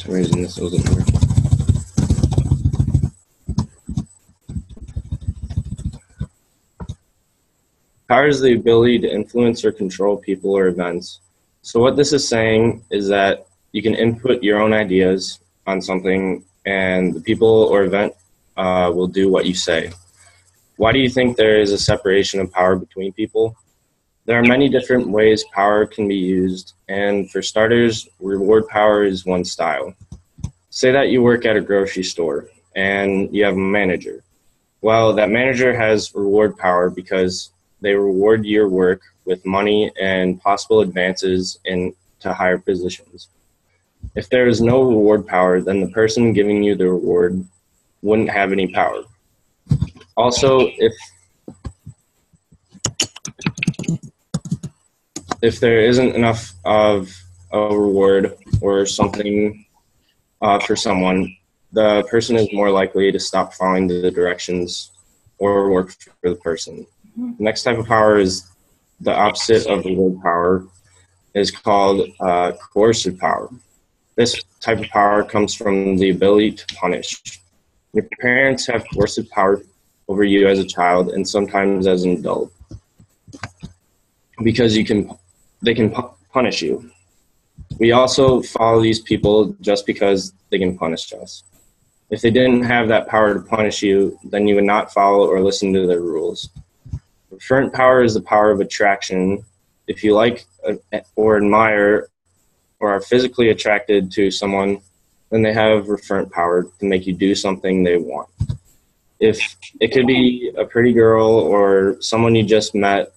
some reason this wasn't working. Power is the ability to influence or control people or events. So what this is saying is that you can input your own ideas on something, and the people or event will do what you say. Why do you think there is a separation of power between people? There are many different ways power can be used, and for starters, reward power is one style. Say that you work at a grocery store and you have a manager. Well, that manager has reward power because they reward your work with money and possible advances into higher positions. If there is no reward power, then the person giving you the reward wouldn't have any power. Also, if there isn't enough of a reward or something for someone, the person is more likely to stop following the directions or work for the person. The next type of power is the opposite of reward power, is called coercive power. This type of power comes from the ability to punish. Your parents have coercive power over you as a child and sometimes as an adult because they can punish you. We also follow these people just because they can punish us. If they didn't have that power to punish you, then you would not follow or listen to their rules. Referent power is the power of attraction. If you like or admire or are physically attracted to someone, then they have referent power to make you do something they want. If it could be a pretty girl or someone you just met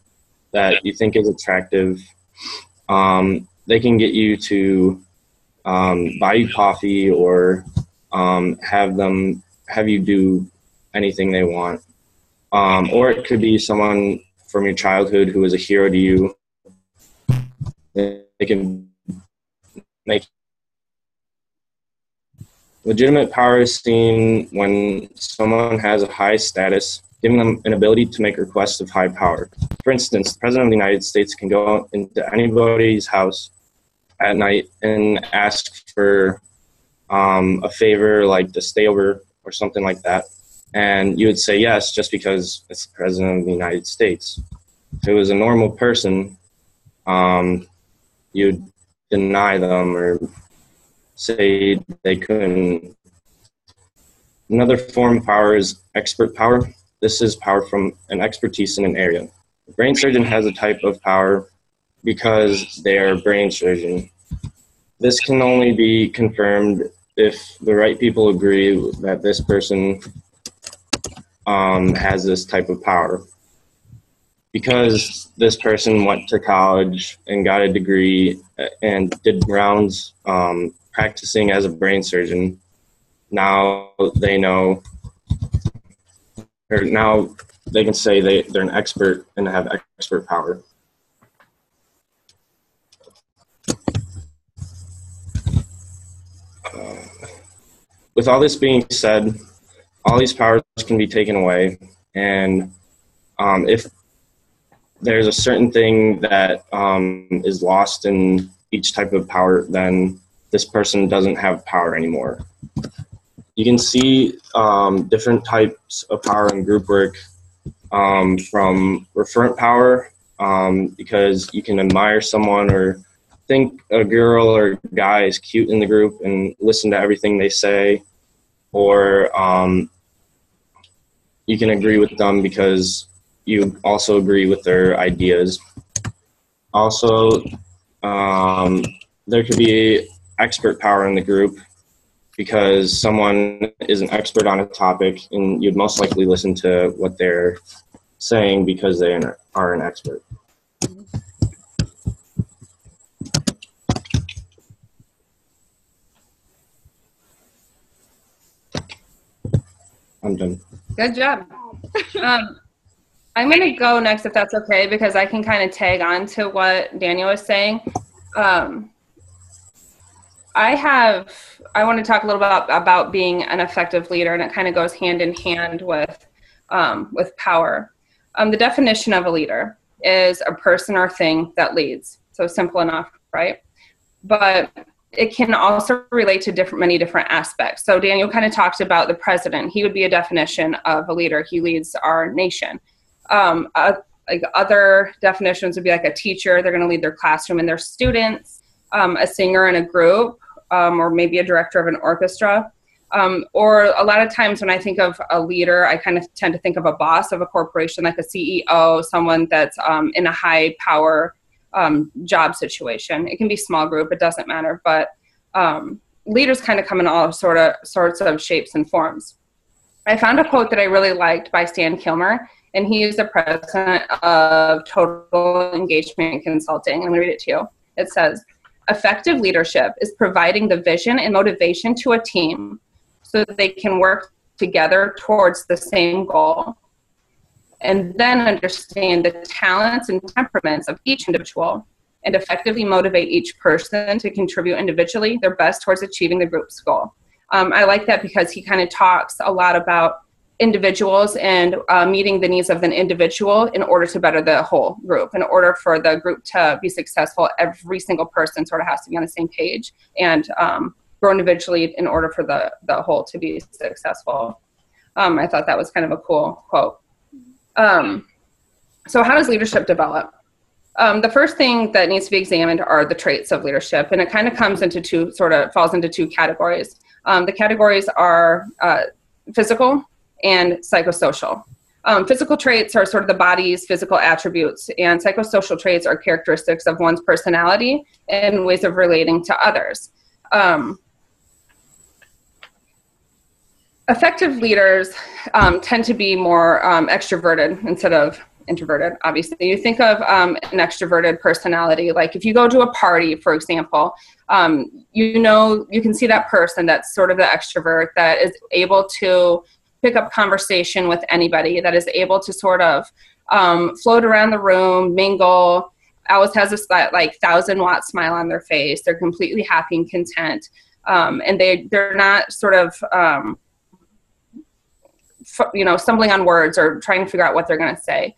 that you think is attractive, they can get you to buy you coffee or have you do anything they want. Or it could be someone from your childhood who is a hero to you. They can make legitimate power is seen when someone has a high status, giving them an ability to make requests of high power. For instance, the President of the United States can go into anybody's house at night and ask for a favor, like to stay over or something like that. And you would say yes just because it's the President of the United States. If it was a normal person, you'd deny them or say they couldn't. Another form of power is expert power. This is power from an expertise in an area. A brain surgeon has a type of power because they are a brain surgeon. This can only be confirmed if the right people agree that this person has this type of power. Because this person went to college and got a degree and did rounds practicing as a brain surgeon, now they know, or now they can say they're an expert and have expert power. With all this being said, all these powers can be taken away, and if there's a certain thing that is lost in each type of power, then this person doesn't have power anymore. You can see different types of power in group work, from referent power, because you can admire someone or think a girl or guy is cute in the group and listen to everything they say, or you can agree with them because you also agree with their ideas. Also, there could be expert power in the group because someone is an expert on a topic and you'd most likely listen to what they're saying because they are an expert. I'm done. Good job. I'm going to go next if that's okay, because I can kind of tag on to what Daniel was saying. I want to talk a little bit about being an effective leader, and it kind of goes hand in hand with power. The definition of a leader is a person or thing that leads. So simple enough, right? But it can also relate to many different aspects. So Daniel kind of talked about the president. He would be a definition of a leader. He leads our nation. Like other definitions would be like a teacher. They're going to lead their classroom and their students, a singer in a group, or maybe a director of an orchestra. Or a lot of times when I think of a leader, I kind of tend to think of a boss of a corporation, like a CEO, someone that's in a high power job situation. It can be small group, it doesn't matter, but leaders kind of come in all sorts of shapes and forms. I found a quote that I really liked by Stan Kilmer, and he is the president of Total Engagement Consulting. I'm going to read it to you. It says, effective leadership is providing the vision and motivation to a team so that they can work together towards the same goal, and then understand the talents and temperaments of each individual and effectively motivate each person to contribute individually their best towards achieving the group's goal. I like that because he kind of talks a lot about individuals and meeting the needs of an individual in order to better the whole group. In order for the group to be successful, every single person sort of has to be on the same page and grow individually in order for the whole to be successful. I thought that was kind of a cool quote. So how does leadership develop? The first thing that needs to be examined are the traits of leadership, and it kind of falls into two categories. The categories are physical and psychosocial. Physical traits are sort of the body's physical attributes, and psychosocial traits are characteristics of one's personality and ways of relating to others. Effective leaders tend to be more extroverted instead of introverted, obviously. You think of an extroverted personality, like if you go to a party, for example, you can see that person that's sort of the extrovert that is able to pick up conversation with anybody, that is able to sort of float around the room, mingle, always has this like 1,000-watt smile on their face. They're completely happy and content. And they're not sort of stumbling on words or trying to figure out what they're going to say.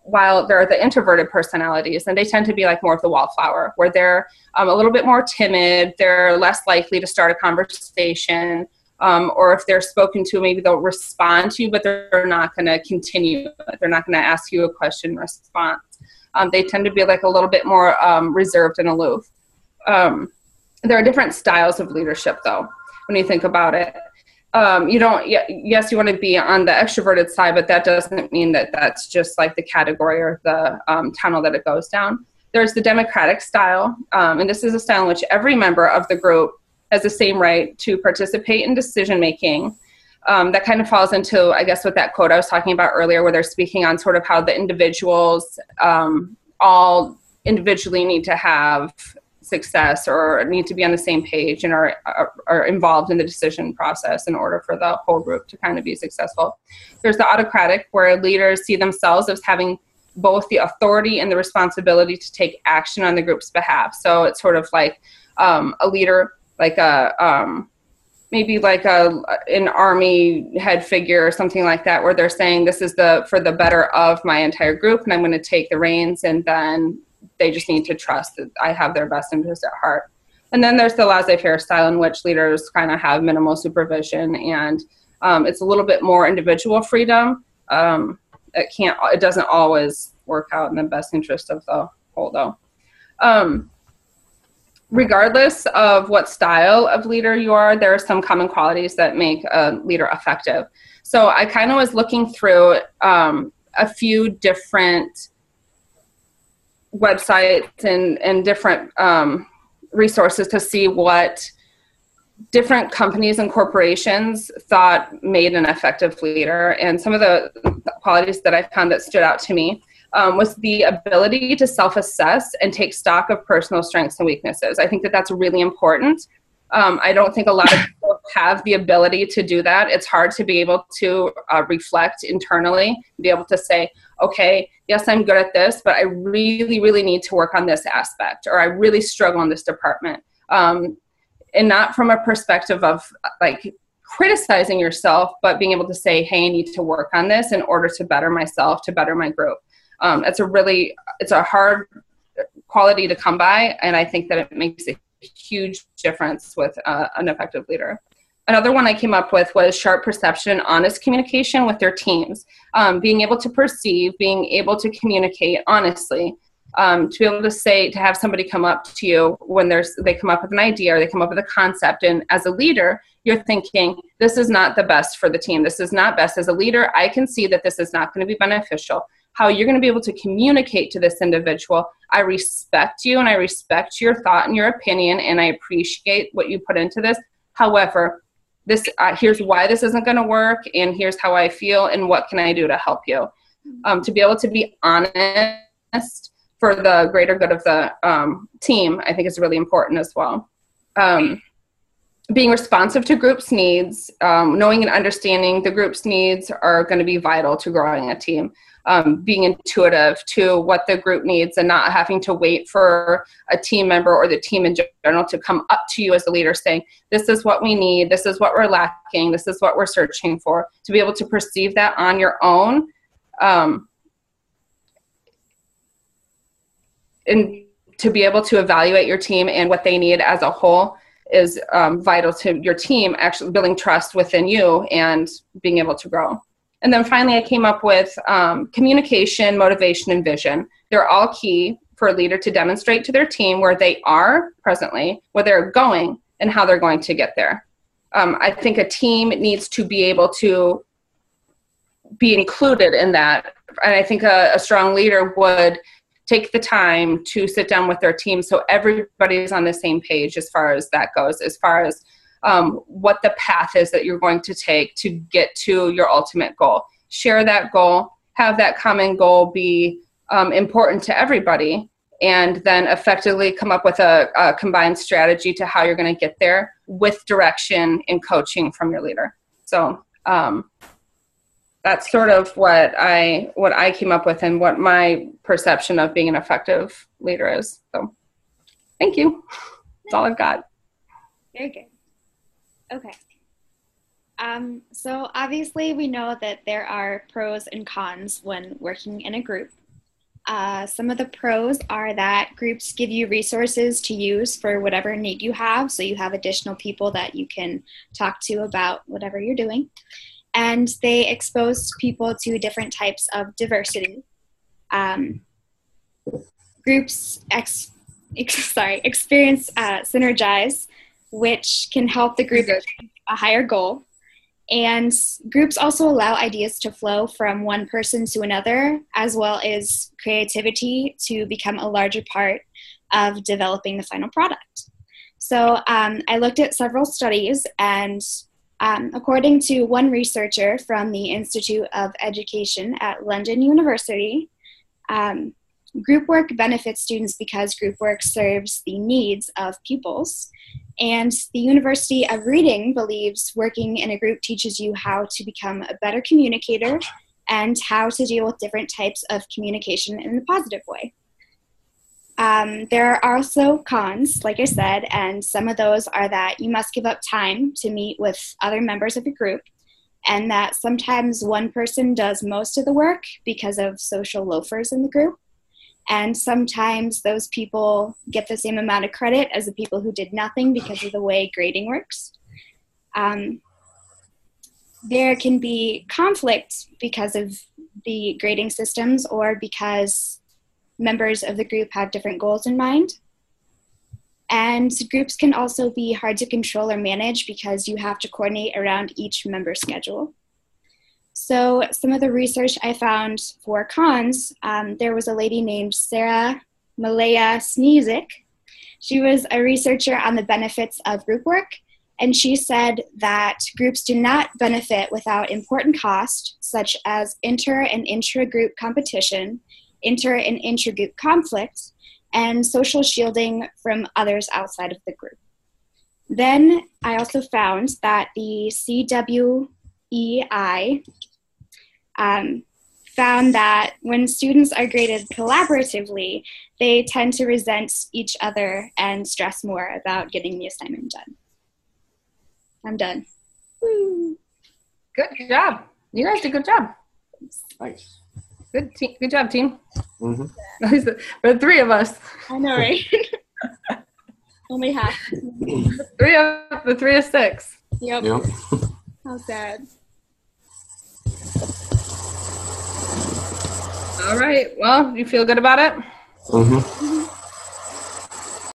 While there are the introverted personalities, and they tend to be like more of the wallflower, where they're a little bit more timid. They're less likely to start a conversation, or if they're spoken to, maybe they'll respond to you, but they're not going to continue. They're not going to ask you a question in response. They tend to be like a little bit more reserved and aloof. There are different styles of leadership, though, when you think about it. Yes, you want to be on the extroverted side, but that doesn't mean that that's just like the category or the tunnel that it goes down. There's the democratic style, and this is a style in which every member of the group has the same right to participate in decision-making. That kind of falls into, I guess, what that quote I was talking about earlier, where they're speaking on sort of how the individuals all individually need to have success or need to be on the same page and are involved in the decision process in order for the whole group to kind of be successful. There's the autocratic, where leaders see themselves as having both the authority and the responsibility to take action on the group's behalf. So it's sort of like a leader, like maybe like an army head figure or something like that, where they're saying this is for the better of my entire group, and I'm going to take the reins, and then they just need to trust that I have their best interest at heart. And then there's the laissez-faire style, in which leaders kind of have minimal supervision, and it's a little bit more individual freedom. It doesn't always work out in the best interest of the whole, though. Regardless of what style of leader you are, there are some common qualities that make a leader effective. So I kind of was looking through a few different websites and different resources to see what different companies and corporations thought made an effective leader. And some of the qualities that I found that stood out to me was the ability to self-assess and take stock of personal strengths and weaknesses. I think that that's really important. I don't think a lot of people have the ability to do that. It's hard to be able to reflect internally, be able to say, okay, yes, I'm good at this, but I really, really need to work on this aspect, or I really struggle in this department. And not from a perspective of like criticizing yourself, but being able to say, hey, I need to work on this in order to better myself, to better my group. It's a hard quality to come by, and I think that it makes a huge difference with an effective leader. Another one I came up with was sharp perception and honest communication with their teams. Being able to perceive, being able to communicate honestly, to be able to say, to have somebody come up to you when they come up with an idea or they come up with a concept, and as a leader, you're thinking, this is not the best for the team. This is not best. As a leader, I can see that this is not going to be beneficial. How you're going to be able to communicate to this individual, I respect you and I respect your thought and your opinion, and I appreciate what you put into this. However, here's why this isn't going to work, and here's how I feel, and what can I do to help you? To be able to be honest for the greater good of the team, I think is really important as well. Being responsive to groups' needs, knowing and understanding the group's needs are going to be vital to growing a team. Being intuitive to what the group needs and not having to wait for a team member or the team in general to come up to you as a leader saying, this is what we need, this is what we're lacking, this is what we're searching for. To be able to perceive that on your own, and to be able to evaluate your team and what they need as a whole is vital to your team actually building trust within you and being able to grow. And then finally, I came up with communication, motivation, and vision. They're all key for a leader to demonstrate to their team where they are presently, where they're going, and how they're going to get there. I think a team needs to be able to be included in that. And I think a strong leader would take the time to sit down with their team so everybody's on the same page as far as that goes, as far as what the path is that you're going to take to get to your ultimate goal. Share that goal, have that common goal be important to everybody, and then effectively come up with a combined strategy to how you're going to get there with direction and coaching from your leader. So that's sort of what I came up with and what my perception of being an effective leader is. So thank you. That's all I've got. Very good. Okay. So obviously we know that there are pros and cons when working in a group. Some of the pros are that groups give you resources to use for whatever need you have. So you have additional people that you can talk to about whatever you're doing. And they expose people to different types of diversity. Groups experience synergize, which can help the group achieve a higher goal. And groups also allow ideas to flow from one person to another, as well as creativity to become a larger part of developing the final product. So I looked at several studies, and according to one researcher from the Institute of Education at London University, group work benefits students because group work serves the needs of pupils. And the University of Reading believes working in a group teaches you how to become a better communicator and how to deal with different types of communication in a positive way. There are also cons, like I said, and some of those are that you must give up time to meet with other members of your group, and that sometimes one person does most of the work because of social loafers in the group. And sometimes those people get the same amount of credit as the people who did nothing because of the way grading works. There can be conflict because of the grading systems or because members of the group have different goals in mind. And groups can also be hard to control or manage because you have to coordinate around each member's schedule. So some of the research I found for cons, there was a lady named Sarah Malaya Sneezik. She was a researcher on the benefits of group work, and she said that groups do not benefit without important costs, such as inter- and intra-group competition, inter- and intra-group conflict, and social shielding from others outside of the group. Then I also found that the CWEI found that when students are graded collaboratively, they tend to resent each other and stress more about getting the assignment done. I'm done. Woo. Good job. You guys did a good job. Nice. Good job, team. Mm-hmm. For the three of us. I know, right? Only half. The three of six. Yep. Yep. How sad. All right. Well, you feel good about it? Mm-hmm.